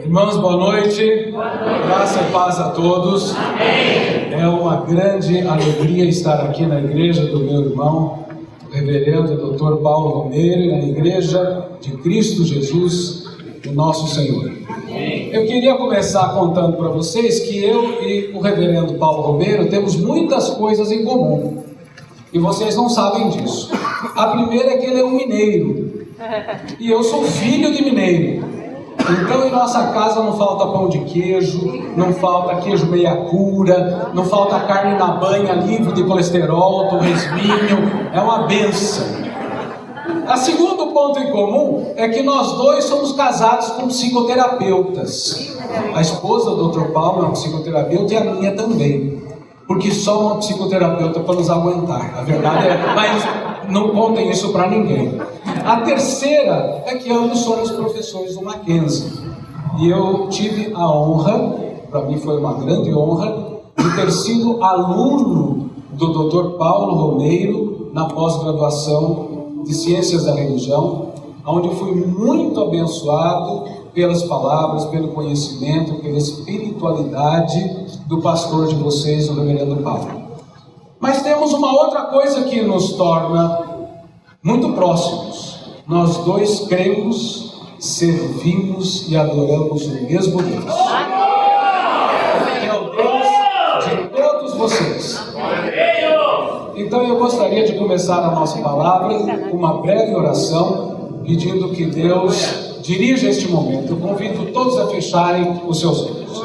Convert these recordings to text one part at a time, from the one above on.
Irmãos, boa noite. Graça e paz a todos. Amém. É uma grande alegria estar aqui na igreja do meu irmão, o reverendo Dr. Paulo Romeiro, na igreja de Cristo Jesus, o nosso Senhor. Amém. Eu queria começar contando para vocês que eu e o reverendo Paulo Romeiro temos muitas coisas em comum. E vocês não sabem disso. A primeira é que ele é um mineiro. E eu sou filho de mineiro. Então em nossa casa não falta pão de queijo, não falta queijo meia cura, não falta carne na banha livre de colesterol, torresminho, é uma bênção. O segundo ponto em comum é que nós dois somos casados com psicoterapeutas. A esposa do Dr. Paulo é uma psicoterapeuta e a minha também. Porque só uma psicoterapeuta para nos aguentar. A verdade é, mas não contem isso para ninguém. A terceira é que ambos somos professores do Mackenzie. E eu tive a honra, para mim foi uma grande honra, de ter sido aluno do Dr. Paulo Romeiro na pós-graduação de Ciências da Religião, onde eu fui muito abençoado pelas palavras, pelo conhecimento, pela espiritualidade do pastor de vocês, o reverendo Paulo. Mas temos uma outra coisa que nos torna muito próximos. Nós dois cremos, servimos e adoramos o mesmo Deus. Que é o Deus de todos vocês. Então eu gostaria de começar a nossa palavra com uma breve oração, pedindo que Deus dirija este momento. Eu convido todos a fecharem os seus olhos.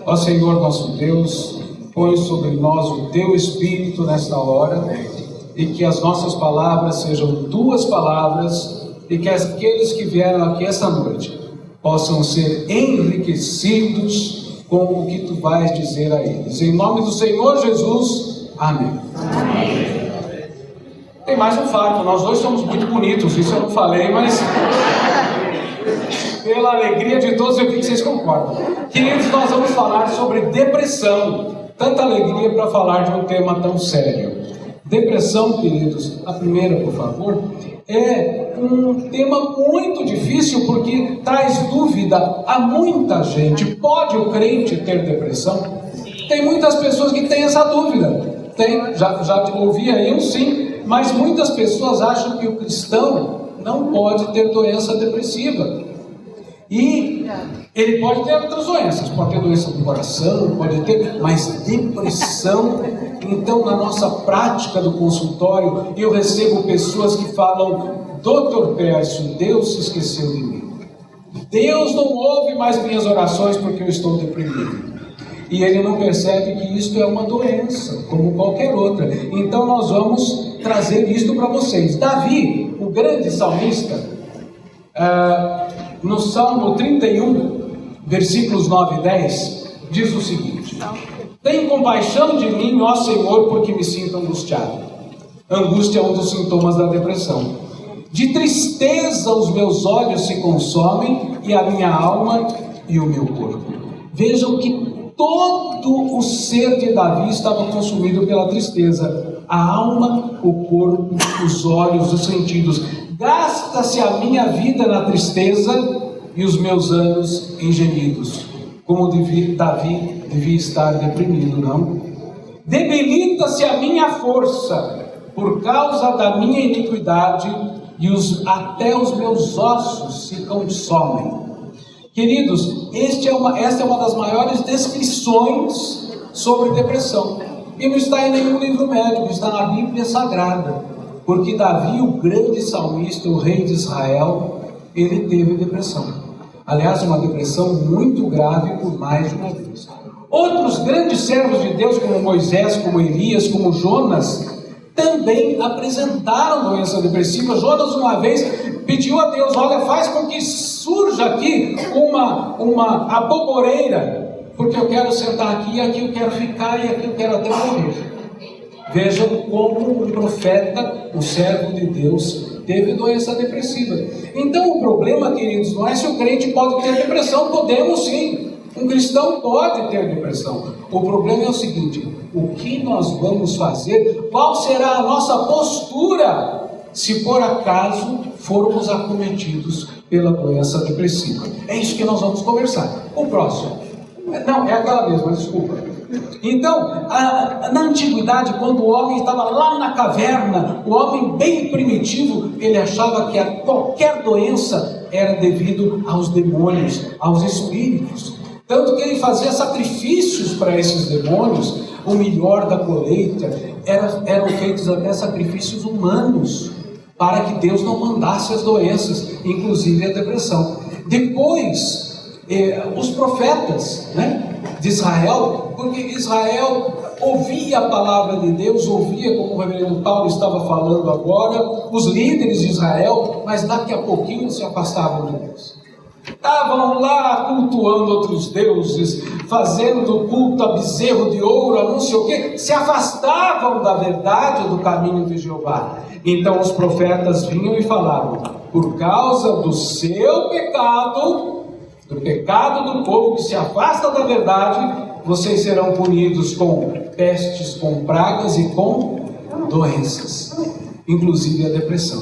Ó Senhor nosso Deus, põe sobre nós o Teu Espírito nesta hora, e que as nossas palavras sejam Tuas palavras, e que aqueles que vieram aqui essa noite possam ser enriquecidos com o que Tu vais dizer a eles. Em nome do Senhor Jesus, amém. Amém. Tem mais um fato, nós dois somos muito bonitos, isso eu não falei, mas pela alegria de todos eu vi que vocês concordam. Queridos, nós vamos falar sobre depressão. Tanta alegria para falar de um tema tão sério. Depressão, queridos, a primeira, por favor, é um tema muito difícil porque traz dúvida a muita gente. Pode o crente ter depressão? Tem muitas pessoas que têm essa dúvida. Tem, já ouvi aí um sim, mas muitas pessoas acham que o cristão não pode ter doença depressiva. E ele pode ter outras doenças, pode ter doença do coração, pode ter, mas depressão. Então, na nossa prática do consultório, eu recebo pessoas que falam: Dr. Pércio, Deus se esqueceu de mim. Deus não ouve mais minhas orações porque eu estou deprimido. E ele não percebe que isto é uma doença, como qualquer outra. Então, nós vamos trazer isto para vocês. Davi, o grande salmista, no Salmo 31, versículos 9 e 10, diz o seguinte: tem compaixão de mim, ó Senhor, porque me sinto angustiado. Angústia é um dos sintomas da depressão. De tristeza os meus olhos se consomem, e a minha alma e o meu corpo. Vejam que todo o ser de Davi estava consumido pela tristeza. A alma, o corpo, os olhos, os sentidos. Gasta-se a minha vida na tristeza e os meus anos em gemidos. Como Davi devia estar deprimido, não? Debilita-se a minha força por causa da minha iniquidade, e até os meus ossos se consomem. Queridos, esta é uma das maiores descrições sobre depressão. E não está em nenhum livro médico, está na Bíblia Sagrada. Porque Davi, o grande salmista, o rei de Israel, ele teve depressão. Aliás, uma depressão muito grave por mais de uma vez. Outros grandes servos de Deus, como Moisés, como Elias, como Jonas, também apresentaram doença depressiva. Jonas uma vez pediu a Deus: olha, faz com que surja aqui uma aboboreira, porque eu quero sentar aqui, aqui eu quero ficar, e aqui eu quero até morrer. Vejam como o profeta, o servo de Deus, teve doença depressiva. Então o problema, queridos, não é se o crente pode ter depressão. Podemos sim, um cristão pode ter depressão. O problema é o seguinte: o que nós vamos fazer? Qual será a nossa postura se por acaso formos acometidos pela doença depressiva. É isso que nós vamos conversar. O próximo. Não, é aquela mesma, desculpa. Então, na antiguidade, quando o homem estava lá na caverna, o homem bem primitivo, ele achava que qualquer doença era devido aos demônios, aos espíritos. Tanto que ele fazia sacrifícios para esses demônios. O melhor da colheita eram feitos até sacrifícios humanos, para que Deus não mandasse as doenças, inclusive a depressão. Depois, os profetas, de Israel, porque Israel ouvia a palavra de Deus, ouvia, como o reverendo Paulo estava falando agora, os líderes de Israel, mas daqui a pouquinho se afastavam de Deus. Estavam lá cultuando outros deuses, fazendo culto a bezerro de ouro, não sei o quê, se afastavam da verdade, do caminho de Jeová. Então os profetas vinham e falavam: por causa do seu pecado, do pecado do povo que se afasta da verdade, vocês serão punidos com pestes, com pragas e com doenças, inclusive a depressão.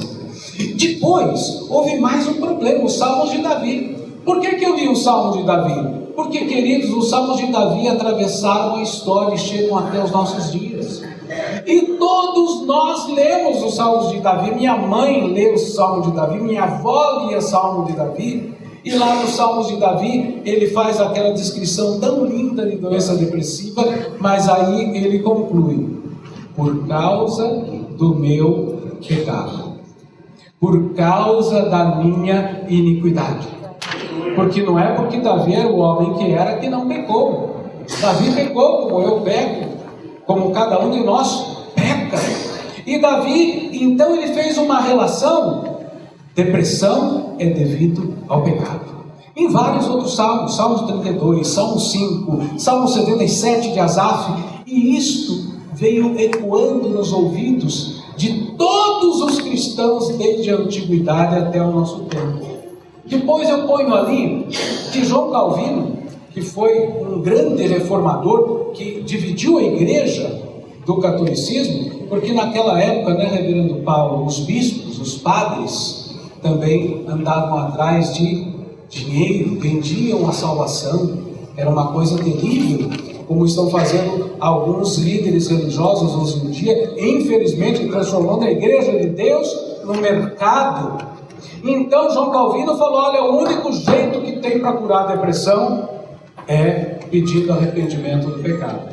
Depois, houve mais um problema, os Salmos de Davi. Por que eu li os Salmos de Davi? Porque, queridos, os Salmos de Davi atravessaram a história e chegam até os nossos dias. E todos nós lemos os Salmos de Davi. Minha mãe lê os Salmos de Davi, minha avó lia o Salmo de Davi. E lá nos Salmos de Davi, ele faz aquela descrição tão linda de doença depressiva, mas aí ele conclui: por causa do meu pecado, por causa da minha iniquidade. Porque não é porque Davi era o homem que era que não pecou. Davi pecou como eu peco, como cada um de nós peca. E Davi, então, ele fez uma relação: depressão é devido ao pecado. Em vários outros salmos, Salmo 32, Salmo 5, Salmo 77 de Asaf, e isto veio ecoando nos ouvidos de todos os cristãos desde a antiguidade até o nosso tempo. Depois eu ponho ali que João Calvino, que foi um grande reformador, que dividiu a igreja do catolicismo, porque naquela época, reverendo Paulo, os bispos, os padres, também andavam atrás de dinheiro, vendiam a salvação. Era uma coisa terrível, como estão fazendo alguns líderes religiosos hoje em dia, infelizmente transformando a igreja de Deus no mercado. Então João Calvino falou: olha, o único jeito que tem para curar a depressão é pedindo arrependimento do pecado.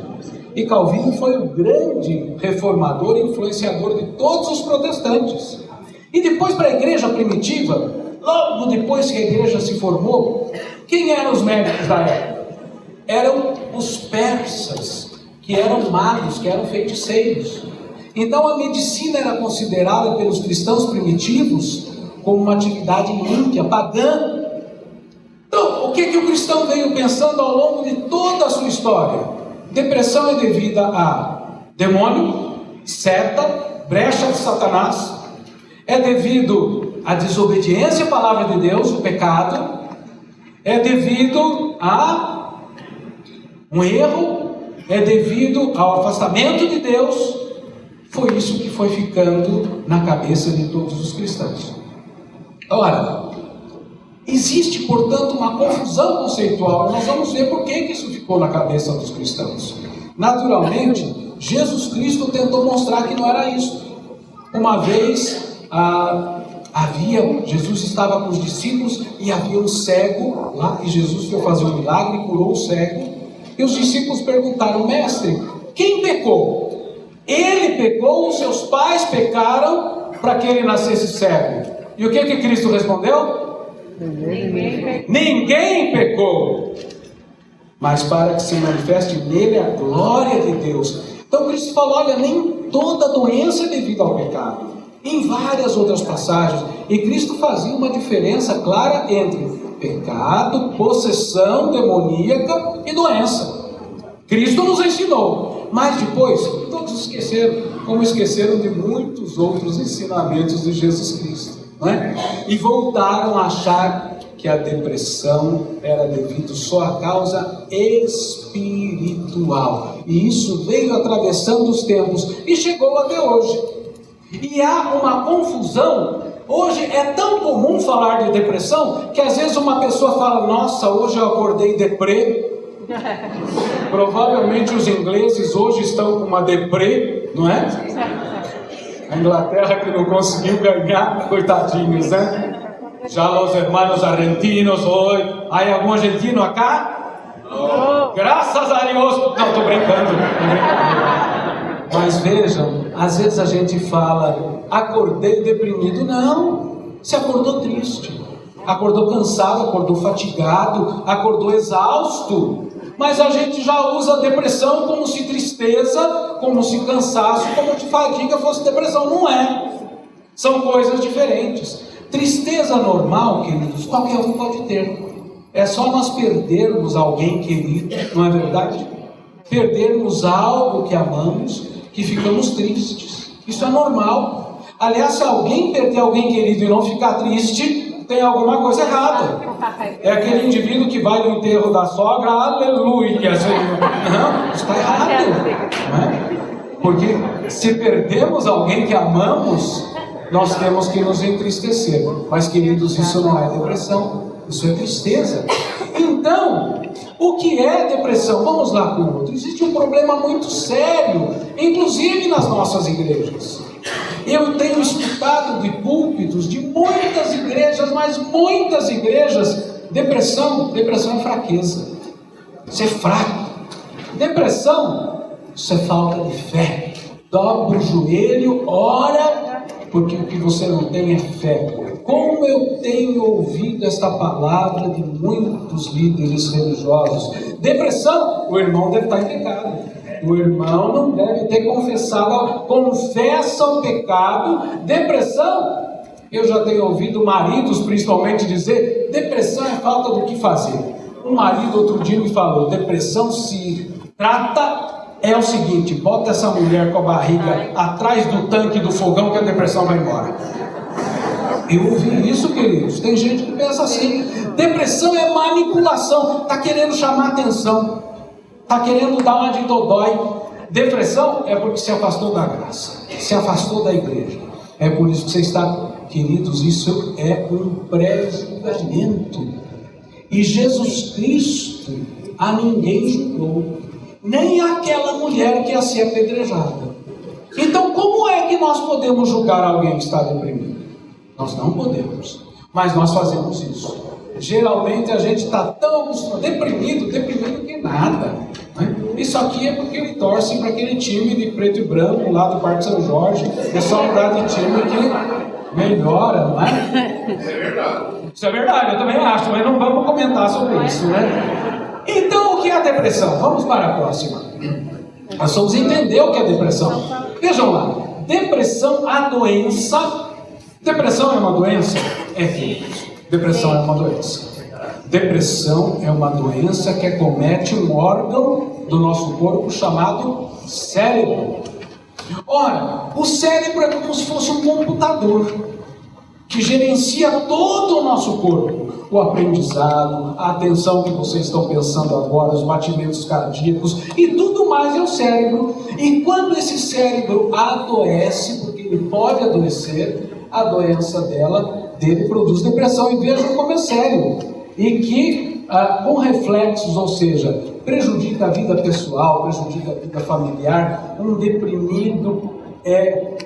E Calvino foi o grande reformador e influenciador de todos os protestantes. E depois, para a igreja primitiva, logo depois que a igreja se formou, quem eram os médicos da época? Eram os persas, que eram magos, que eram feiticeiros. Então a medicina era considerada pelos cristãos primitivos como uma atividade ímpia, pagã. Então, o que o cristão veio pensando ao longo de toda a sua história? Depressão é devida a demônio, seta, brecha de Satanás, é devido à desobediência à palavra de Deus, o pecado, é devido a um erro, é devido ao afastamento de Deus. Foi isso que foi ficando na cabeça de todos os cristãos. Ora, existe, portanto, uma confusão conceitual. Nós vamos ver por que isso ficou na cabeça dos cristãos. Naturalmente, Jesus Cristo tentou mostrar que não era isso. Uma vez, Jesus estava com os discípulos e havia um cego lá, e Jesus foi fazer um milagre e curou o cego. E os discípulos perguntaram: mestre, quem pecou? Ele pecou ou seus pais pecaram para que ele nascesse cego? E o que Cristo respondeu? Ninguém pecou, mas para que se manifeste nele a glória de Deus. Então Cristo falou: olha, nem toda doença é devida ao pecado. Em várias outras passagens, e Cristo fazia uma diferença clara entre pecado, possessão demoníaca e doença. Cristo nos ensinou, mas depois todos esqueceram, como esqueceram de muitos outros ensinamentos de Jesus Cristo. E voltaram a achar que a depressão era devido só à causa espiritual. E isso veio atravessando os tempos e chegou até hoje. E há uma confusão. Hoje é tão comum falar de depressão que às vezes uma pessoa fala: nossa, hoje eu acordei deprê. Provavelmente os ingleses hoje estão com uma deprê, não é? A Inglaterra que não conseguiu ganhar, coitadinhos, né? Já os hermanos argentinos hoje. Há algum argentino acá? Não. Graças a Deus. Não, estou brincando. Mas vejam, às vezes a gente fala: acordei deprimido. Não, você acordou triste, acordou cansado, acordou fatigado, acordou exausto. Mas a gente já usa a depressão como se tristeza, como se cansaço, como se fadiga fosse depressão. Não é. São coisas diferentes. Tristeza normal, queridos, qualquer um pode ter. É só nós perdermos alguém querido, não é verdade? Perdermos algo que amamos, que ficamos tristes. Isso é normal. Aliás, se alguém perder alguém querido e não ficar triste, tem alguma coisa errada. É aquele indivíduo que vai no enterro da sogra, aleluia, Senhor. Não, está errado. Não é? Porque se perdemos alguém que amamos, nós temos que nos entristecer. Mas, queridos, isso não é depressão, isso é tristeza. Então, o que é depressão? Vamos lá com o outro. Existe um problema muito sério, inclusive nas nossas igrejas. Eu tenho escutado de púlpitos de muitas igrejas, mas muitas igrejas, depressão é fraqueza. Isso é fraco. Depressão, isso é falta de fé. Dobra o joelho, ora, porque o que você não tem é fé. Como eu tenho ouvido esta palavra de muitos líderes religiosos: depressão, o irmão deve estar em pecado. O irmão não deve ter confessado, confessa o pecado. Depressão, eu já tenho ouvido maridos principalmente dizer: depressão é falta do que fazer. Um marido outro dia me falou: depressão se trata, é o seguinte, bota essa mulher com a barriga atrás do tanque do fogão que a depressão vai embora. Eu ouvi isso, queridos. Tem gente que pensa assim: depressão é manipulação, está querendo chamar atenção, está querendo dar uma de dodói. Depressão é porque se afastou da graça, se afastou da igreja. É por isso que você está, queridos, isso é um pré-julgamento. E Jesus Cristo a ninguém julgou, nem aquela mulher que ia ser apedrejada. Então, como é que nós podemos julgar alguém que está deprimido? Nós não podemos, mas nós fazemos isso. Geralmente a gente está tão deprimido que nada, né? Isso aqui é porque ele torce para aquele time de preto e branco lá do Parque São Jorge. É só mudar de time que melhora, não é? Isso é verdade. Isso é verdade, eu também acho, mas não vamos comentar sobre isso, né? Então, o que é a depressão? Vamos para a próxima. Nós vamos entender o que é depressão. Vejam lá, depressão, a doença. Depressão é uma doença? É que depressão é uma doença. Depressão é uma doença que acomete um órgão do nosso corpo chamado cérebro. Ora, o cérebro é como se fosse um computador que gerencia todo o nosso corpo. O aprendizado, a atenção que vocês estão pensando agora, os batimentos cardíacos e tudo mais é o cérebro. E quando esse cérebro adoece, porque ele pode adoecer, a doença dele produz depressão. E vejam como é sério. E que, com reflexos, ou seja, prejudica a vida pessoal, prejudica a vida familiar. Um deprimido é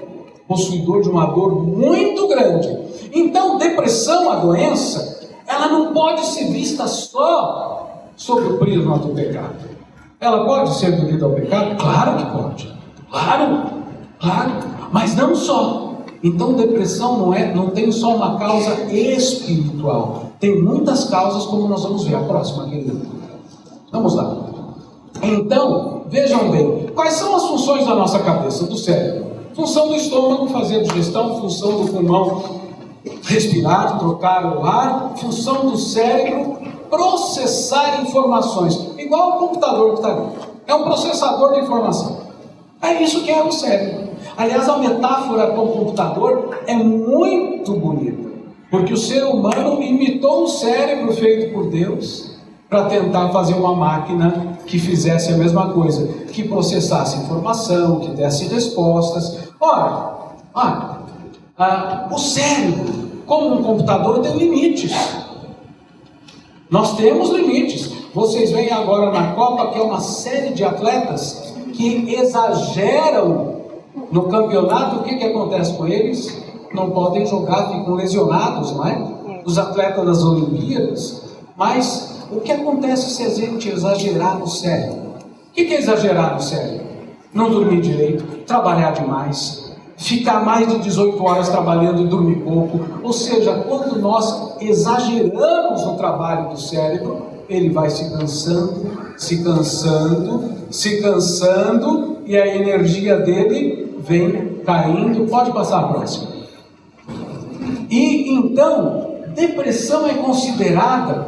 possuidor de uma dor muito grande. Então, depressão, a doença, ela não pode ser vista só sob o prisma do pecado. Ela pode ser devida ao pecado? Claro que pode. Claro, mas não só. Então, depressão não tem só uma causa espiritual. Tem muitas causas, como nós vamos ver. A próxima, querido. Vamos lá. Então, vejam bem. Quais são as funções da nossa cabeça, do cérebro? Função do estômago, fazer a digestão. Função do pulmão, respirar, trocar o ar. Função do cérebro, processar informações. Igual o computador que está ali. É um processador de informação. É isso que é o cérebro. Aliás, a metáfora com o computador é muito bonita, porque o ser humano imitou um cérebro feito por Deus para tentar fazer uma máquina que fizesse a mesma coisa, que processasse informação, que desse respostas. Ora, O cérebro, como um computador, tem limites. Nós temos limites. Vocês veem agora na Copa que é uma série de atletas que exageram no campeonato. O que acontece com eles? Não podem jogar, ficam lesionados, não é? Os atletas das Olimpíadas. Mas o que acontece se a gente exagerar no cérebro? O que é exagerar no cérebro? Não dormir direito, trabalhar demais, ficar mais de 18 horas trabalhando e dormir pouco. Ou seja, quando nós exageramos no trabalho do cérebro, ele vai se cansando, e a energia dele vem caindo. Pode passar a próxima. E então, depressão é considerada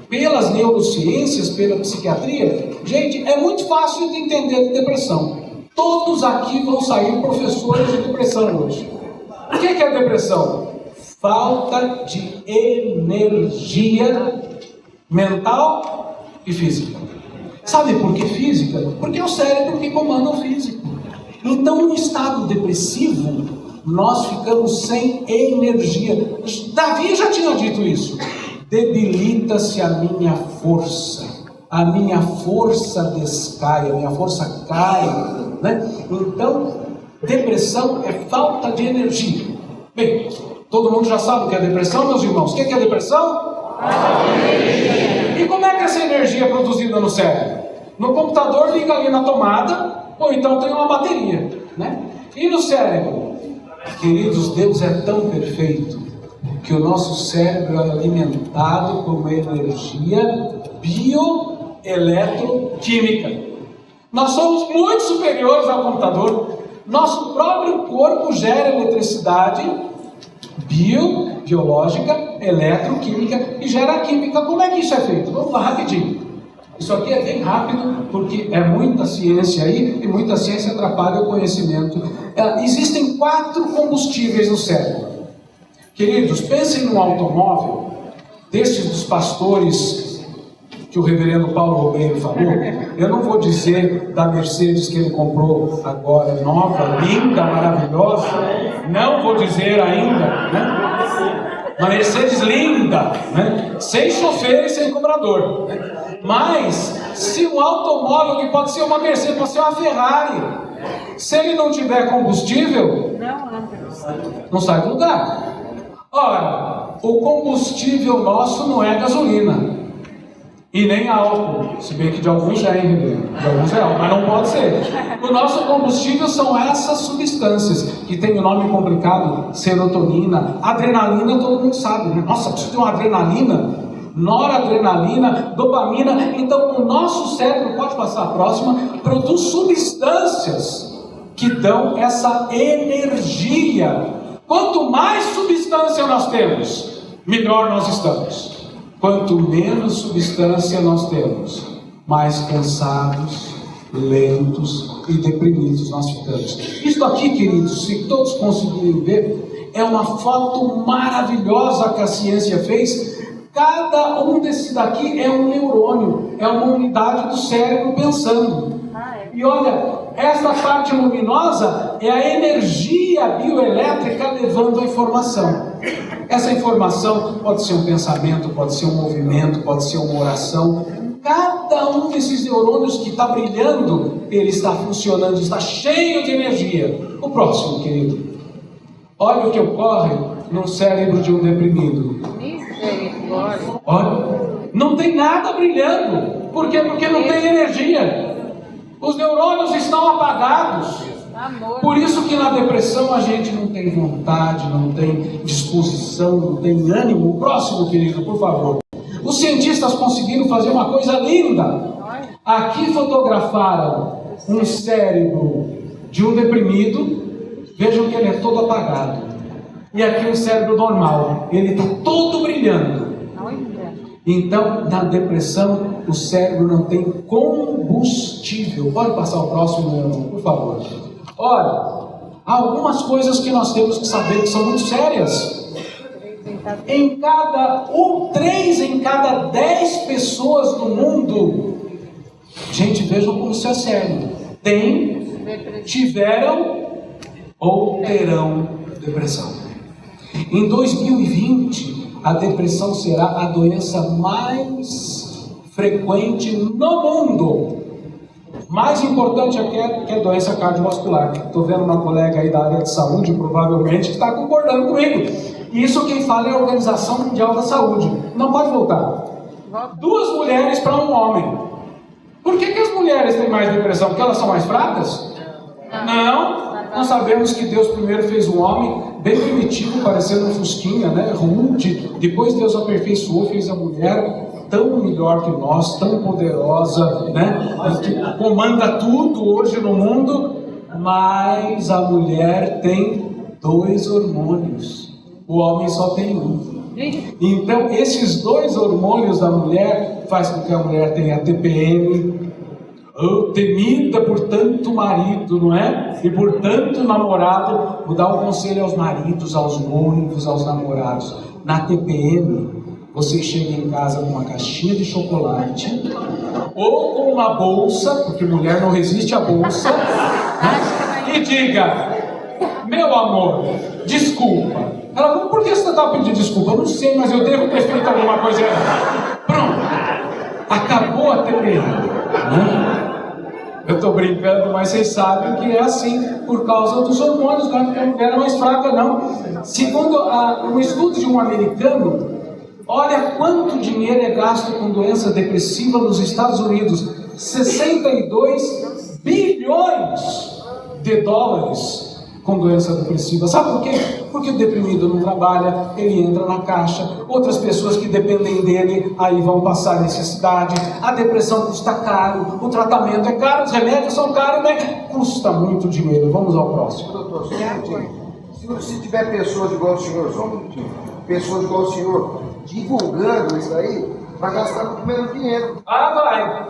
pelas neurociências, pela psiquiatria. Gente, é muito fácil de entender de depressão. Todos aqui vão sair professores de depressão hoje. O que é depressão? Falta de energia mental e física. Sabe por que física? Porque é o cérebro que comanda o físico. Então, no estado depressivo, nós ficamos sem energia. Davi já tinha dito isso. Debilita-se a minha força descai, a minha força cai, né? Então, depressão é falta de energia. Bem, todo mundo já sabe o que é depressão, meus irmãos. O que é depressão? E como é que essa energia é produzida no cérebro? No computador liga ali na tomada, ou então tem uma bateria, né? E no cérebro? Queridos, Deus é tão perfeito que o nosso cérebro é alimentado com uma energia bioeletroquímica. Nós somos muito superiores ao computador. Nosso próprio corpo gera eletricidade biológica, eletroquímica e gera química. Como é que isso é feito? Vamos lá rapidinho. Isso aqui é bem rápido, porque é muita ciência aí, e muita ciência atrapalha o conhecimento. Existem 4 combustíveis no cérebro. Queridos, pensem num automóvel, desses dos pastores que o reverendo Paulo Romeiro falou. Eu não vou dizer da Mercedes que ele comprou agora, nova, linda, maravilhosa. Não vou dizer ainda, né? Uma Mercedes linda, né? Sem chofer e sem cobrador. Mas, se um automóvel, que pode ser uma Mercedes, pode ser uma Ferrari, se ele não tiver combustível, não sai do lugar. Ora, o combustível nosso não é gasolina e nem álcool, se bem que de alguns é, hein, de alguns é álcool, mas não pode ser. O nosso combustível são essas substâncias que tem um nome complicado: serotonina, adrenalina, todo mundo sabe, né? Nossa, preciso de uma adrenalina, noradrenalina, dopamina. Então o nosso cérebro, pode passar a próxima, produz substâncias que dão essa energia. Quanto mais substância nós temos, melhor nós estamos. Quanto menos substância nós temos, mais cansados, lentos e deprimidos nós ficamos. Isso aqui, queridos, se todos conseguirem ver, é uma foto maravilhosa que a ciência fez. Cada um desses daqui é um neurônio, é uma unidade do cérebro pensando. E olha, essa parte luminosa é a energia bioelétrica levando a informação. Essa informação pode ser um pensamento, pode ser um movimento, pode ser uma oração. Cada um desses neurônios que está brilhando, ele está funcionando, está cheio de energia. O próximo, querido. Olha o que ocorre no cérebro de um deprimido. Olha, não tem nada brilhando. Por quê? Porque não tem energia. Os neurônios estão apagados. Por isso que na depressão a gente não tem vontade, não tem disposição, não tem ânimo. O próximo, querido, por favor. Os cientistas conseguiram fazer uma coisa linda. Aqui fotografaram um cérebro de um deprimido. Vejam que ele é todo apagado. E aqui um cérebro normal. Ele está todo brilhando. Então, na depressão, o cérebro não tem combustível. Pode passar o próximo, meu irmão, por favor. Olha, há algumas coisas que nós temos que saber que são muito sérias. 3 em cada 10 pessoas do mundo, gente, vejam como isso é sério, tiveram ou terão depressão. Em 2020, a depressão será a doença mais frequente no mundo. Mais importante aqui que a doença cardiovascular. Estou vendo uma colega aí da área de saúde, provavelmente, que está concordando comigo. Isso quem fala é a Organização Mundial da Saúde. Não pode voltar. 2 mulheres para um homem. Por que as mulheres têm mais depressão? Porque elas são mais fracas? Não. Nós sabemos que Deus primeiro fez o homem bem primitivo, parecendo um fusquinha, né? Rude. Depois Deus aperfeiçoou, fez a mulher tão melhor que nós, tão poderosa, né? Que comanda tudo hoje no mundo. Mas a mulher tem 2 hormônios. O homem só tem 1. Então, esses 2 hormônios da mulher faz com que a mulher tenha TPM, temida por tanto marido, não é? E por tanto namorado. Vou dar um conselho aos maridos, aos noivos, aos namorados. Na TPM, você chega em casa com uma caixinha de chocolate ou com uma bolsa, porque mulher não resiste à bolsa, né? E diga: meu amor, desculpa. Ela falou: por que você está pedindo desculpa? Eu não sei, mas eu devo ter feito alguma coisa errada. Pronto, acabou a TPM, né? Eu estou brincando, mas vocês sabem que é assim por causa dos hormônios, não é porque a mulher é mais fraca, não. Segundo um estudo de um americano, olha quanto dinheiro é gasto com doença depressiva nos Estados Unidos: 62 bilhões de dólares com doença depressiva. Sabe por quê? Porque o deprimido não trabalha, ele entra na caixa, outras pessoas que dependem dele aí vão passar necessidade, a depressão custa caro, o tratamento é caro, os remédios são caros, mas custa muito dinheiro. Vamos ao próximo. Doutor, se tiver pessoas igual o senhor, só um minutinho, pessoas igual o senhor divulgando isso aí, vai gastar muito menos dinheiro. Vai!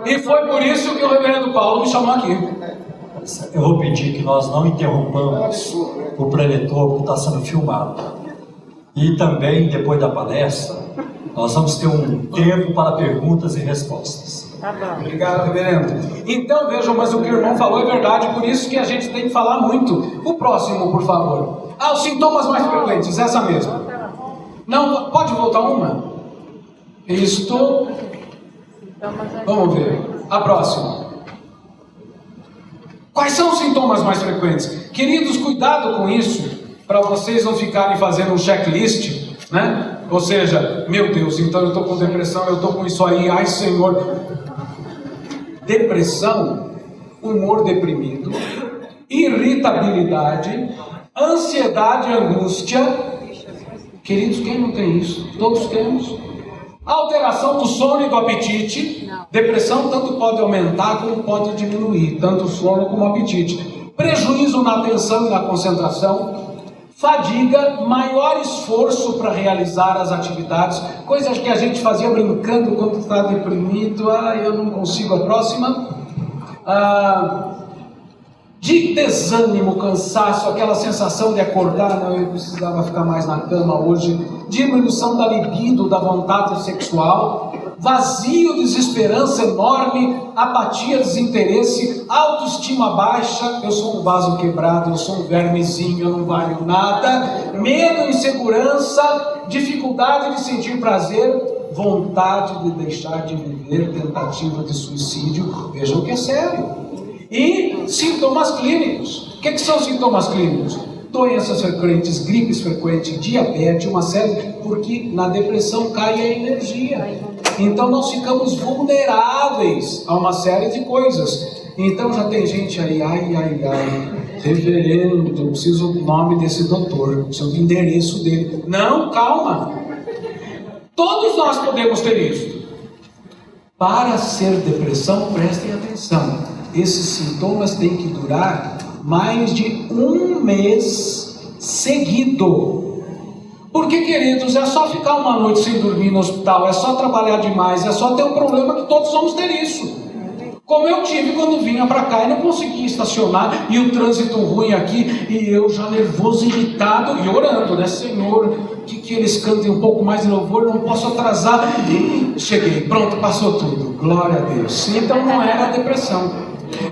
E foi por isso que o reverendo Paulo me chamou aqui. Eu vou pedir que nós não interrompamos o preletor, porque está sendo filmado. E também, depois da palestra, nós vamos ter um tempo para perguntas e respostas. Tá bom. Obrigado, reverendo. Então, vejam, mas o que o irmão falou é verdade, por isso que a gente tem que falar muito. O próximo, por favor. Os sintomas mais frequentes, essa mesma. Não, pode voltar uma? Isto. Vamos ver. A próxima. Quais são os sintomas mais frequentes? Queridos, cuidado com isso, para vocês não ficarem fazendo um checklist, né? Ou seja, meu Deus, então eu estou com depressão, eu estou com isso aí, ai Senhor. Depressão, humor deprimido, irritabilidade, ansiedade e angústia. Queridos, quem não tem isso? Todos temos. Alteração do sono e do apetite. Depressão tanto pode aumentar como pode diminuir, tanto o sono como o apetite. Prejuízo na atenção e na concentração. Fadiga, maior esforço para realizar as atividades, coisas que a gente fazia brincando quando está deprimido. Eu não consigo. A próxima. De desânimo, cansaço, aquela sensação de acordar, não, eu precisava ficar mais na cama hoje. Diminuição da libido, da vontade sexual. Vazio, desesperança enorme, apatia, desinteresse, autoestima baixa, eu sou um vaso quebrado, eu sou um vermezinho, eu não valho nada, medo, insegurança, dificuldade de sentir prazer, vontade de deixar de viver, tentativa de suicídio. Vejam que é sério. E sintomas clínicos. O que são sintomas clínicos? Doenças frequentes, gripes frequentes, diabetes, uma série, porque na depressão cai a energia. Então nós ficamos vulneráveis a uma série de coisas. Então já tem gente aí, reverendo, eu preciso do nome desse doutor, preciso do endereço dele. Não, calma. Todos nós podemos ter isso. Para ser depressão, prestem atenção. Esses sintomas têm que durar mais de 1 mês seguido. Porque, queridos, é só ficar uma noite sem dormir no hospital, é só trabalhar demais, é só ter um problema que todos vamos ter isso. Como eu tive quando vinha para cá e não conseguia estacionar, e o trânsito ruim aqui, e eu já nervoso, irritado, e orando, né? Senhor, que eles cantem um pouco mais de louvor, não posso atrasar. E cheguei, pronto, passou tudo, glória a Deus. Então não era depressão.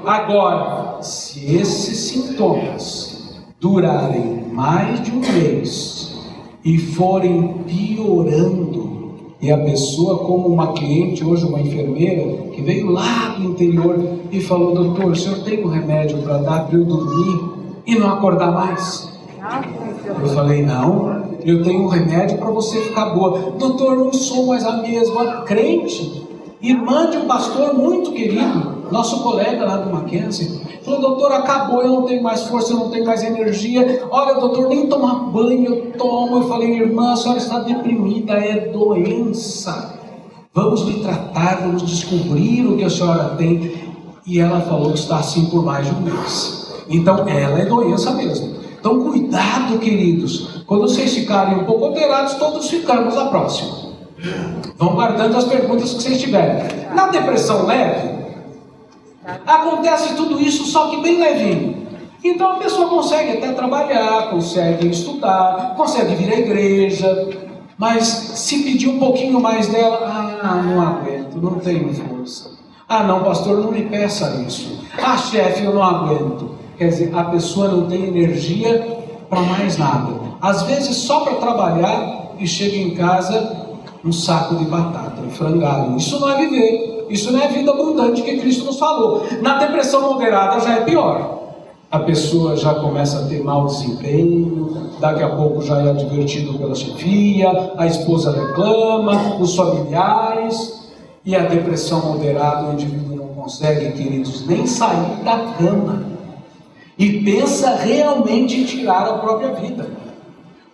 Agora, se esses sintomas durarem mais de um mês e forem piorando, e a pessoa, como uma cliente hoje, uma enfermeira, que veio lá do interior e falou: doutor, o senhor tem um remédio para dar para eu dormir e não acordar mais? Eu falei: não, eu tenho um remédio para você ficar boa. Doutor, não sou mais a mesma crente, irmã de um pastor muito querido, nosso colega lá do Mackenzie. Falou: doutor, acabou, eu não tenho mais força, eu não tenho mais energia. Olha, doutor, nem tomar banho eu tomo. Eu falei: irmã, a senhora está deprimida, é doença. Vamos lhe tratar, vamos descobrir o que a senhora tem. E ela falou que está assim por mais de um mês. Então, ela é doença mesmo. Então, cuidado, queridos. Quando vocês ficarem um pouco alterados, todos ficamos na próxima. Vão guardando as perguntas que vocês tiverem. Na depressão leve, acontece tudo isso, só que bem levinho. Então a pessoa consegue até trabalhar, consegue estudar, consegue vir à igreja, mas se pedir um pouquinho mais dela, não aguento, não tenho força. Não, pastor, não me peça isso. Chefe, eu não aguento. Quer dizer, a pessoa não tem energia para mais nada. Às vezes só para trabalhar e chega em casa um saco de batata, um frangalho. Isso não é viver. Isso não é vida abundante que Cristo nos falou. Na depressão moderada já é pior. A pessoa já começa a ter mau desempenho, daqui a pouco já é advertido pela chefia, a esposa reclama, os familiares. E a depressão moderada, o indivíduo não consegue, queridos, nem sair da cama. E pensa realmente em tirar a própria vida.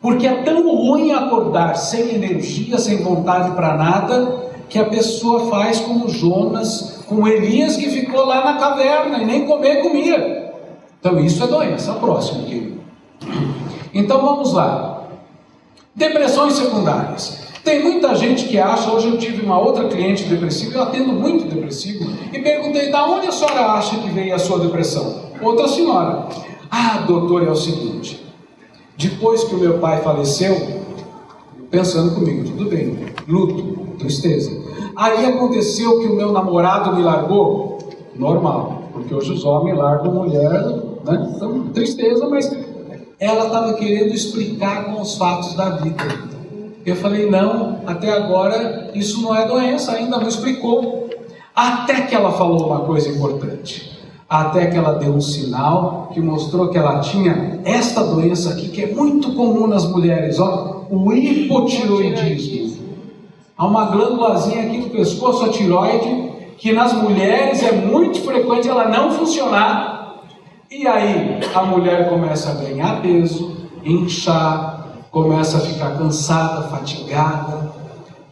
Porque é tão ruim acordar sem energia, sem vontade para nada, que a pessoa faz como Jonas, com Elias, que ficou lá na caverna e nem comer comia. Então isso é doença. Próximo, querido. Então vamos lá. Depressões secundárias. Tem muita gente que acha, hoje eu tive uma outra cliente depressiva, eu atendo muito depressivo, e perguntei: da onde a senhora acha que veio a sua depressão? Outra senhora: doutor, é o seguinte, depois que o meu pai faleceu, pensando comigo, tudo bem, luto, tristeza. Aí aconteceu que o meu namorado me largou, normal, porque hoje os homens largam mulher, né? Então, tristeza, mas ela estava querendo explicar com os fatos da vida. Eu falei: não, até agora isso não é doença, ainda não explicou. Até que ela falou uma coisa importante. Até que ela deu um sinal que mostrou que ela tinha esta doença aqui, que é muito comum nas mulheres, o hipotiroidismo. Há uma glândulazinha aqui no pescoço, a tiroide, que nas mulheres é muito frequente ela não funcionar. E aí a mulher começa a ganhar peso, inchar, começa a ficar cansada, fatigada.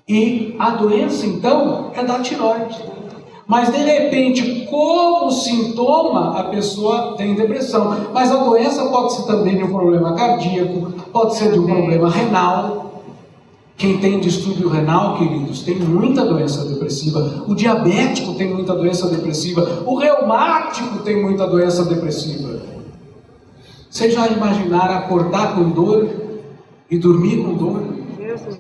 E a doença então é da tiroide. Mas de repente, como sintoma, a pessoa tem depressão. Mas a doença pode ser também de um problema cardíaco, pode ser de um problema renal. Quem tem distúrbio renal, queridos, tem muita doença depressiva. O diabético tem muita doença depressiva. O reumático tem muita doença depressiva. Vocês já imaginaram acordar com dor e dormir com dor?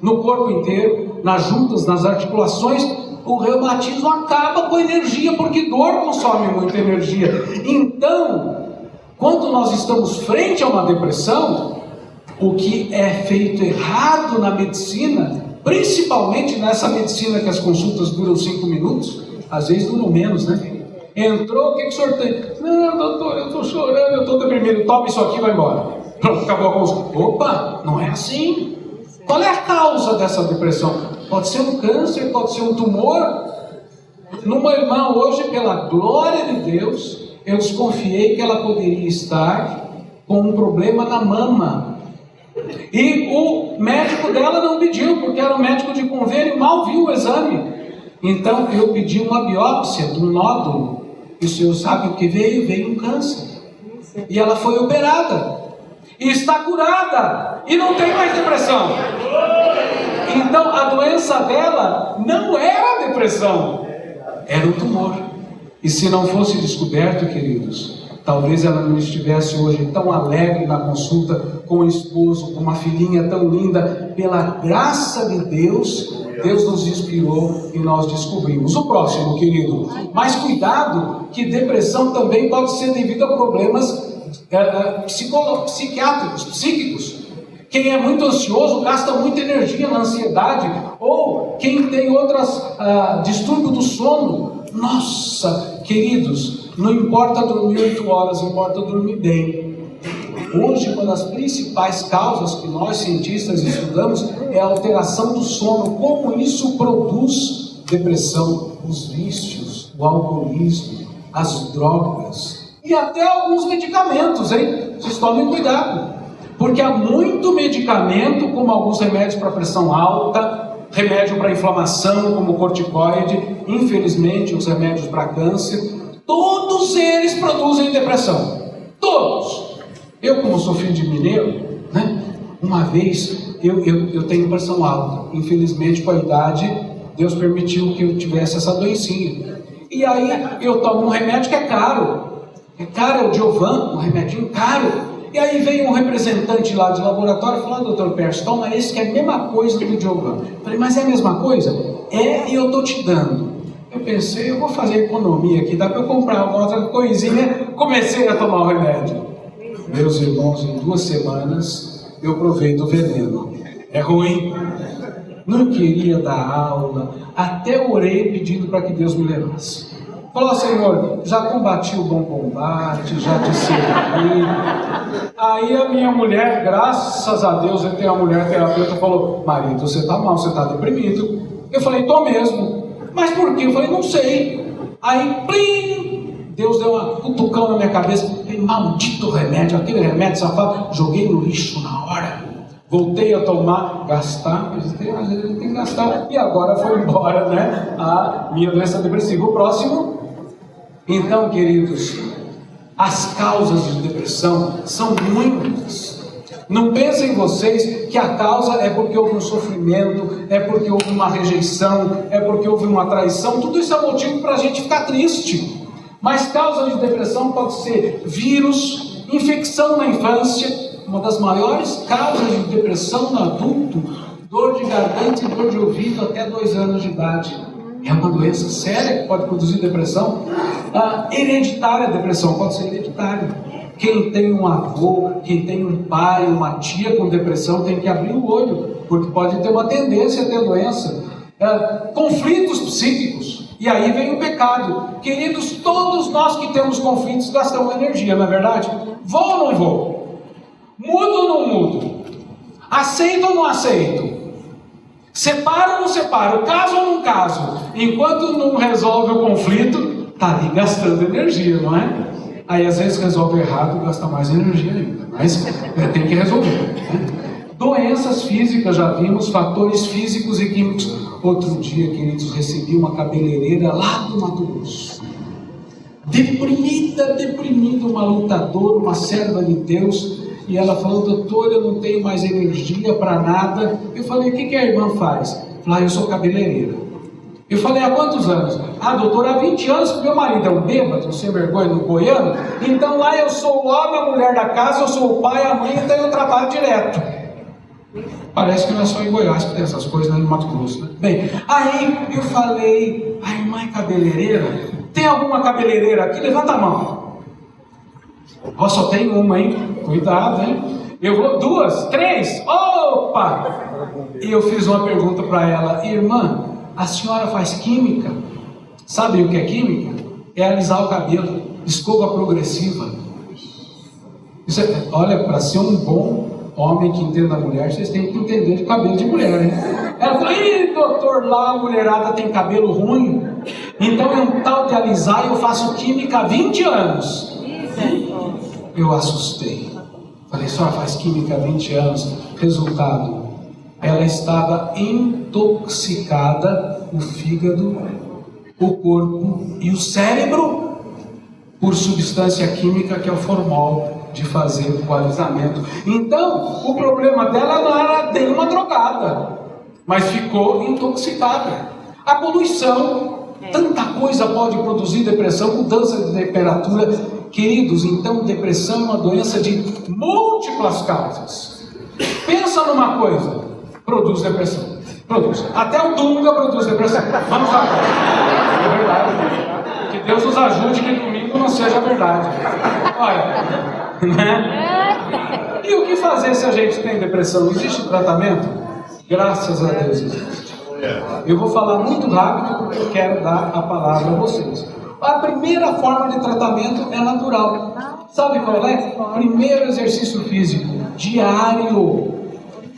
No corpo inteiro, nas juntas, nas articulações. O reumatismo acaba com a energia, porque dor consome muita energia. Então, quando nós estamos frente a uma depressão, o que é feito errado na medicina, principalmente nessa medicina que as consultas duram 5 minutos, às vezes duram menos, né? Entrou, o que o senhor tem? Não, doutor, eu estou chorando, eu estou deprimido, toma isso aqui e vai embora. Pronto, acabou a consulta. Opa, não é assim. Qual é a causa dessa depressão? Pode ser um câncer, pode ser um tumor. Numa irmã hoje, pela glória de Deus, eu desconfiei que ela poderia estar com um problema na mama. E o médico dela não pediu, porque era um médico de convênio, mal viu o exame. Então eu pedi uma biópsia do nódulo. E o senhor sabe o que veio? Veio um câncer. E ela foi operada. E está curada. E não tem mais depressão. Então a doença dela não era depressão, era um tumor. E se não fosse descoberto, queridos, talvez ela não estivesse hoje tão alegre na consulta com o esposo, com uma filhinha tão linda. Pela graça de Deus, Deus nos inspirou e nós descobrimos. O próximo, querido. Mas cuidado, que depressão também pode ser devido a problemas psiquiátricos, psíquicos. Quem é muito ansioso gasta muita energia na ansiedade, ou quem tem outros distúrbios do sono. Nossa, queridos, não importa dormir 8 horas, importa dormir bem. Hoje, uma das principais causas que nós cientistas estudamos é a alteração do sono, como isso produz depressão, os vícios, o alcoolismo, as drogas e até alguns medicamentos, hein? Vocês tomem cuidado. Porque há muito medicamento, como alguns remédios para pressão alta, remédio para inflamação, como o corticoide, infelizmente os remédios para câncer, todos eles produzem depressão. Todos. Eu, como sou filho de mineiro, né? Uma vez eu tenho pressão alta. Infelizmente, com a idade, Deus permitiu que eu tivesse essa doencinha. E aí eu tomo um remédio que é caro. É caro, é o Diovan, um remedinho caro. E aí veio um representante lá de laboratório e falou: doutor Pérez, toma esse que é a mesma coisa do Diovan. Eu falei: mas é a mesma coisa? É, e eu estou te dando. Eu pensei, eu vou fazer economia aqui, dá para eu comprar alguma outra coisinha. Comecei a tomar o remédio. Meus irmãos, em 2 semanas eu provei do veneno. É ruim. Não queria dar aula, até orei pedindo para que Deus me levasse. Falou: Senhor, já combati o bom combate, já te servi. Aí a minha mulher, graças a Deus, eu tenho uma mulher terapeuta, falou: marido, você está mal, você está deprimido. Eu falei: tô mesmo. Mas por quê? Eu falei: não sei. Aí, plim, Deus deu uma cutucão na minha cabeça. Falei: maldito remédio, aquele remédio safado. Joguei no lixo na hora. Voltei a tomar, gastar, às vezes tem que gastar. E agora foi embora, né? A minha doença depressiva. O próximo. Então, queridos, as causas de depressão são muitas. Não pensem vocês que a causa é porque houve um sofrimento, é porque houve uma rejeição, é porque houve uma traição. Tudo isso é motivo para a gente ficar triste. Mas causa de depressão pode ser vírus, infecção na infância. Uma das maiores causas de depressão no adulto, dor de garganta e dor de ouvido até 2 anos de idade. É uma doença séria que pode produzir depressão. Hereditária, a depressão pode ser hereditária. Quem tem um avô, quem tem um pai, uma tia com depressão tem que abrir o olho, porque pode ter uma tendência a ter doença. Conflitos psíquicos. E aí vem o pecado. Queridos, todos nós que temos conflitos gastamos energia, não é verdade? Vou ou não vou? Mudo ou não mudo? Aceito ou não aceito? Separo ou não separo? Caso ou não caso? Enquanto não resolve o conflito, está ali gastando energia, não é? Aí às vezes resolve errado e gasta mais energia ainda, mas tem que resolver, né? Doenças físicas, já vimos, fatores físicos e químicos. Outro dia, queridos, recebi uma cabeleireira lá do Mato Grosso. Deprimida, uma lutadora, uma serva de Deus. E ela falou: doutor, eu não tenho mais energia para nada. Eu falei: o que a irmã faz? Falei: eu sou cabeleireira. Eu falei: há quantos anos? Doutor, há 20 anos, porque meu marido é um bêbado, um sem vergonha no goiano. Então lá eu sou o homem, a mulher da casa, eu sou o pai, a mãe, então eu trabalho direto. Parece que não é só em Goiás que tem essas coisas, né? No Mato Grosso, né? Bem, aí eu falei: a irmã é cabeleireira? Tem alguma cabeleireira aqui? Levanta a mão. Só tem uma, hein? Cuidado, hein? Eu vou 2, 3, opa! E eu fiz uma pergunta para ela: irmã, a senhora faz química? Sabe o que é química? É alisar o cabelo, escova progressiva. Isso olha, para ser um bom homem que entenda a mulher, vocês têm que entender de cabelo de mulher, hein? Ela falou: ih, doutor, lá a mulherada tem cabelo ruim, então é um tal de alisar e eu faço química há 20 anos. Eu assustei. Falei: a senhora faz química há 20 anos. Resultado: ela estava intoxicada, o fígado, o corpo e o cérebro por substância química que é o formol de fazer o alisamento. Então, o problema dela não era nenhuma drogada, mas ficou intoxicada. A poluição, tanta coisa pode produzir depressão, mudança de temperatura. Queridos, então depressão é uma doença de múltiplas causas. Pensa numa coisa, produz depressão. Produz. Até o Dunga produz depressão. Vamos lá. É verdade. Que Deus nos ajude que domingo não seja verdade. Olha, né? E o que fazer se a gente tem depressão? Existe tratamento? Graças a Deus existe. Eu vou falar muito rápido porque eu quero dar a palavra a vocês. A primeira forma de tratamento é natural. Sabe qual é? Primeiro exercício físico diário.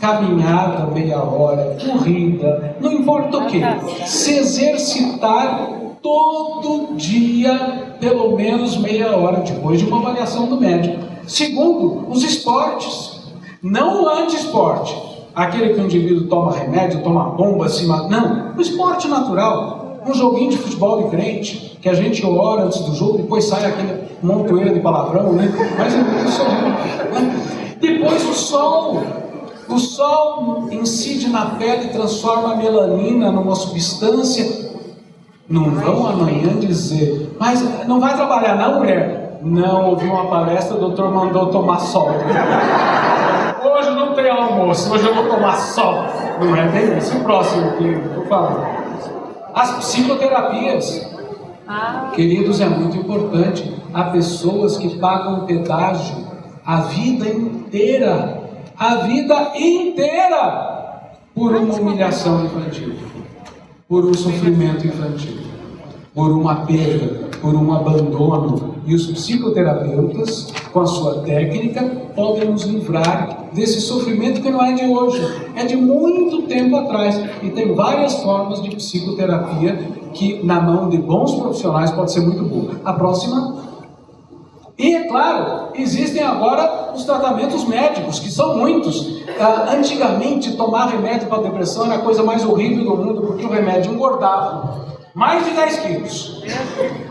Caminhada, meia hora, corrida, não importa o que. Se exercitar todo dia, pelo menos meia hora, depois de uma avaliação do médico. Segundo, os esportes. Não o anti-esporte. Aquele que o indivíduo toma remédio, toma bomba acima. Não, o esporte natural. Um joguinho de futebol de crente, que a gente ora antes do jogo, depois sai aquele montoeira de palavrão, né? Mas é isso aí, né? Depois o sol. O sol incide na pele e transforma a melanina numa substância. Não vão amanhã dizer, mas não vai trabalhar não, mulher? Não, ouvi uma palestra, o doutor mandou tomar sol. Hoje não tem almoço, hoje eu vou tomar sol. Não é bem isso. O próximo que eu vou falar. As psicoterapias, queridos, é muito importante. Há pessoas que pagam pedágio a vida inteira por uma humilhação infantil, por um sofrimento infantil, por uma perda, por um abandono. E os psicoterapeutas, com a sua técnica, podem nos livrar desse sofrimento que não é de hoje, é de muito tempo atrás. E tem várias formas de psicoterapia que, na mão de bons profissionais, pode ser muito boa. A próxima. E, é claro, existem agora os tratamentos médicos, que são muitos. Antigamente, tomar remédio para depressão era a coisa mais horrível do mundo, porque o remédio engordava mais de 10 quilos.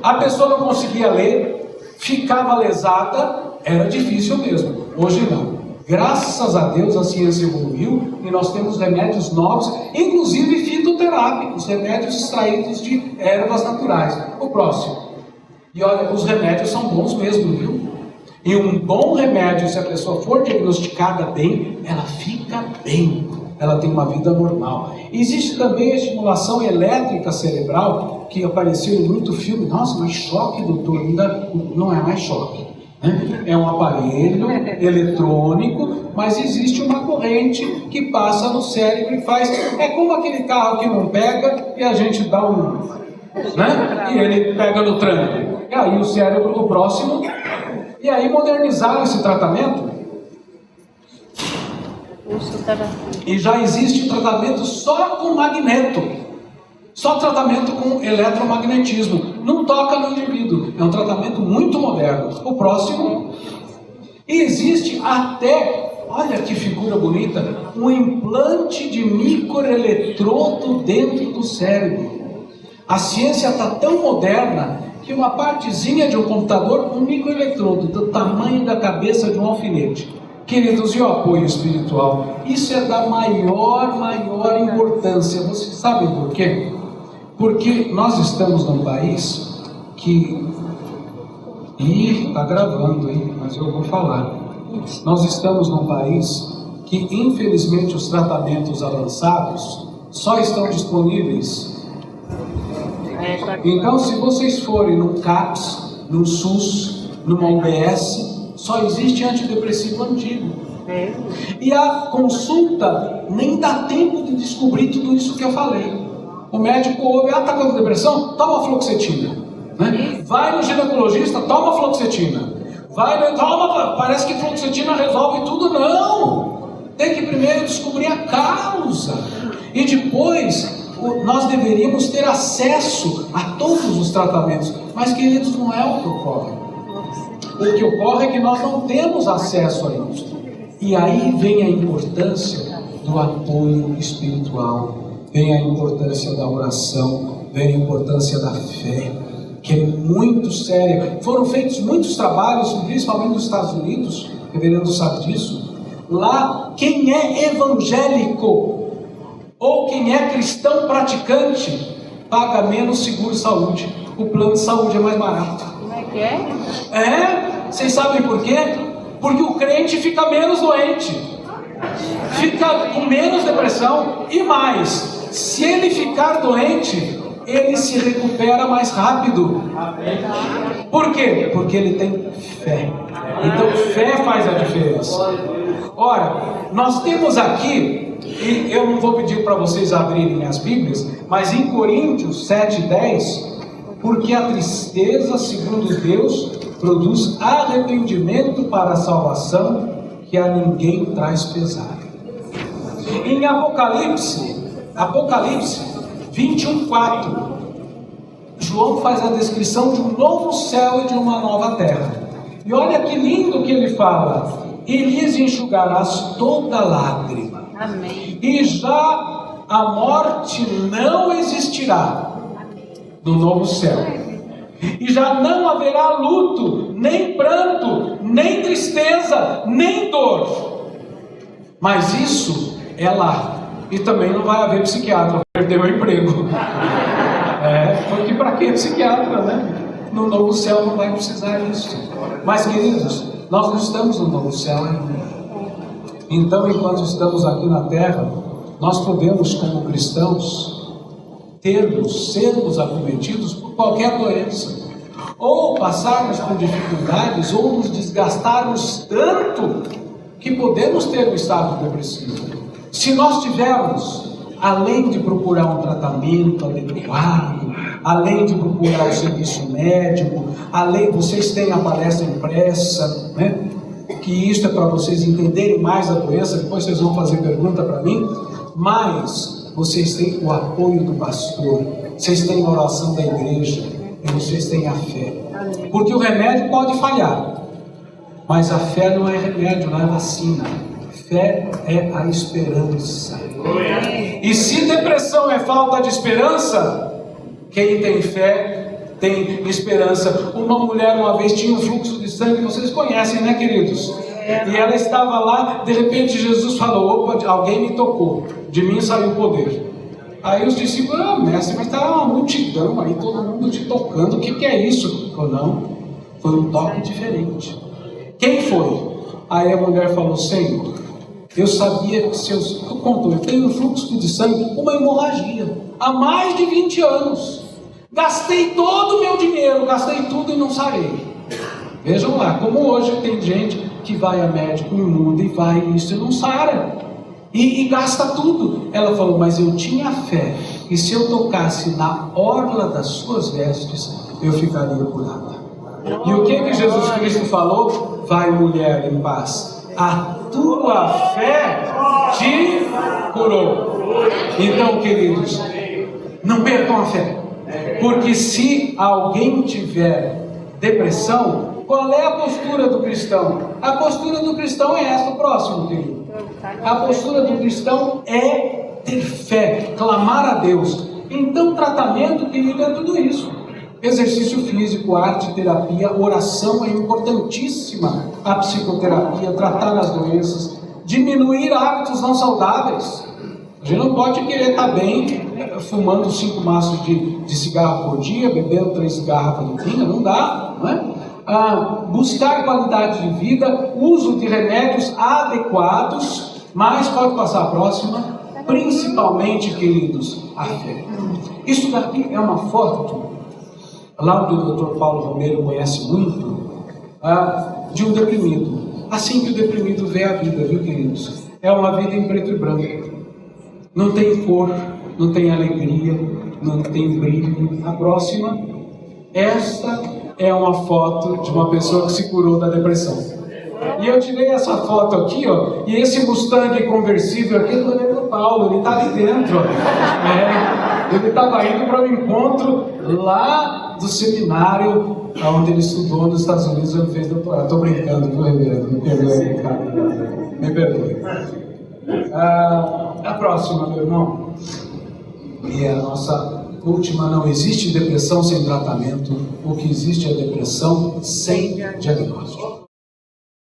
A pessoa não conseguia ler, ficava lesada, era difícil mesmo. Hoje não. Graças a Deus a ciência evoluiu e nós temos remédios novos, inclusive fitoterápicos, remédios extraídos de ervas naturais. O próximo. E olha, os remédios são bons mesmo, viu? E um bom remédio, se a pessoa for diagnosticada bem, ela fica bem. Ela tem uma vida normal. Existe também a estimulação elétrica cerebral, que apareceu em muito filme. Nossa, mas choque, doutor, ainda não é mais choque, né? É um aparelho eletrônico, mas existe uma corrente que passa no cérebro e faz... É como aquele carro que não pega e a gente dá um... né? E ele pega no tranco. E aí o cérebro do próximo... E aí modernizaram esse tratamento. E já existe tratamento só com magneto. Só tratamento com eletromagnetismo. Não toca no indivíduo. É um tratamento muito moderno. O próximo. E existe até, olha que figura bonita, um implante de microeletrodo dentro do cérebro. A ciência está tão moderna que uma partezinha de um computador, um microeletrodo do tamanho da cabeça de um alfinete. Queridos, e o apoio espiritual? Isso é da maior importância. Vocês sabem por quê? Porque nós estamos num país que... está gravando, hein? Mas eu vou falar. Nós estamos num país que, infelizmente, os tratamentos avançados só estão disponíveis. Então, se vocês forem num CAPS, num SUS, numa UBS, só existe antidepressivo antigo. E a consulta nem dá tempo de descobrir tudo isso que eu falei. O médico ouve, está com depressão? Toma fluoxetina. Né? Vai no ginecologista, toma fluoxetina. Parece que fluoxetina resolve tudo. Não! Tem que primeiro descobrir a causa. E depois... nós deveríamos ter acesso a todos os tratamentos, mas, queridos, não é o que ocorre. O que ocorre é que nós não temos acesso a isso. E aí vem a importância do apoio espiritual, vem a importância da oração, vem a importância da fé, que é muito séria. Foram feitos muitos trabalhos, principalmente nos Estados Unidos, o reverendo sabe disso. Lá, quem é evangélico ou quem é cristão praticante, paga menos seguro-saúde. O plano de saúde é mais barato. Vocês sabem por quê? Porque o crente fica menos doente, fica com menos depressão e mais, se ele ficar doente, ele se recupera mais rápido. Por quê? Porque ele tem fé. Então fé faz a diferença. Ora, nós temos aqui, e eu não vou pedir para vocês abrirem as Bíblias, mas em Coríntios 7:10, porque a tristeza, segundo Deus, produz arrependimento para a salvação, que a ninguém traz pesar. Em Apocalipse 21:4, João faz a descrição de um novo céu e de uma nova terra. E olha que lindo que ele fala: e lhes enxugarás toda lágrima. Amém. E já a morte não existirá no novo céu. E já não haverá luto, nem pranto, nem tristeza, nem dor. Mas isso é lá. E também não vai haver psiquiatra, perder o emprego. Porque para que psiquiatra, né? No novo céu não vai precisar disso. Mas, queridos, nós não estamos no novo céu ainda. Então, enquanto estamos aqui na terra, nós podemos, como cristãos, sermos acometidos por qualquer doença, ou passarmos por dificuldades, ou nos desgastarmos tanto que podemos ter um estado depressivo. Se nós tivermos, além de procurar um tratamento adequado, além de procurar o serviço médico, vocês têm a palestra impressa, né? Que isso é para vocês entenderem mais a doença, depois vocês vão fazer pergunta para mim, mas vocês têm o apoio do pastor, vocês têm a oração da igreja, e vocês têm a fé. Porque o remédio pode falhar, mas a fé não é remédio, não é vacina. Fé é a esperança. E se depressão é falta de esperança, quem tem fé tem esperança. Uma mulher uma vez tinha um fluxo de sangue, vocês conhecem, né, queridos? E ela estava lá, de repente Jesus falou: opa, alguém me tocou, de mim saiu o poder. Aí os discípulos: mestre, mas está uma multidão aí, todo mundo te tocando, o que é isso? Ele falou: não, foi um toque diferente. Quem foi? Aí a mulher falou: Senhor, eu sabia que se eu tenho um fluxo de sangue, uma hemorragia, há mais de 20 anos. Gastei todo o meu dinheiro, gastei tudo e não sarei. Vejam lá, como hoje tem gente que vai a médico imundo e vai isso e não sara. E gasta tudo. Ela falou: mas eu tinha fé, e se eu tocasse na orla das suas vestes, eu ficaria curada. E o que Jesus Cristo falou? Vai, mulher, em paz, a tua fé te curou. Então, queridos, não percam a fé, porque se alguém tiver depressão, qual é a postura do cristão? A postura do cristão é essa, o próximo, querido. A postura do cristão é ter fé, clamar a Deus. Então, tratamento, querido, é tudo isso. Exercício físico, arte, terapia, oração é importantíssima. A psicoterapia, tratar as doenças, diminuir hábitos não saudáveis. A gente não pode querer estar bem fumando 5 maços de cigarro por dia, bebendo 3 garrafas de pinga, não dá, não é? Buscar qualidade de vida, uso de remédios adequados, mas pode passar a próxima, principalmente, queridos, a fé. Isso daqui é uma foto, lá o Dr. Paulo Romero conhece muito, de um deprimido. Assim que o deprimido vê a vida, viu, queridos? É uma vida em preto e branco. Não tem cor, não tem alegria, não tem brilho. A próxima, esta é uma foto de uma pessoa que se curou da depressão. E eu tirei essa foto aqui, ó, e esse Mustang conversível aqui é do Paulo, ele está ali dentro, ó. Ele estava indo para um encontro lá do seminário onde ele estudou nos Estados Unidos, ele fez doutorado. Estou brincando, viu, reverendo? Me perdoe, cara. Me perdoe. A próxima, meu irmão, e a nossa última: não existe depressão sem tratamento, o que existe é depressão sem diagnóstico.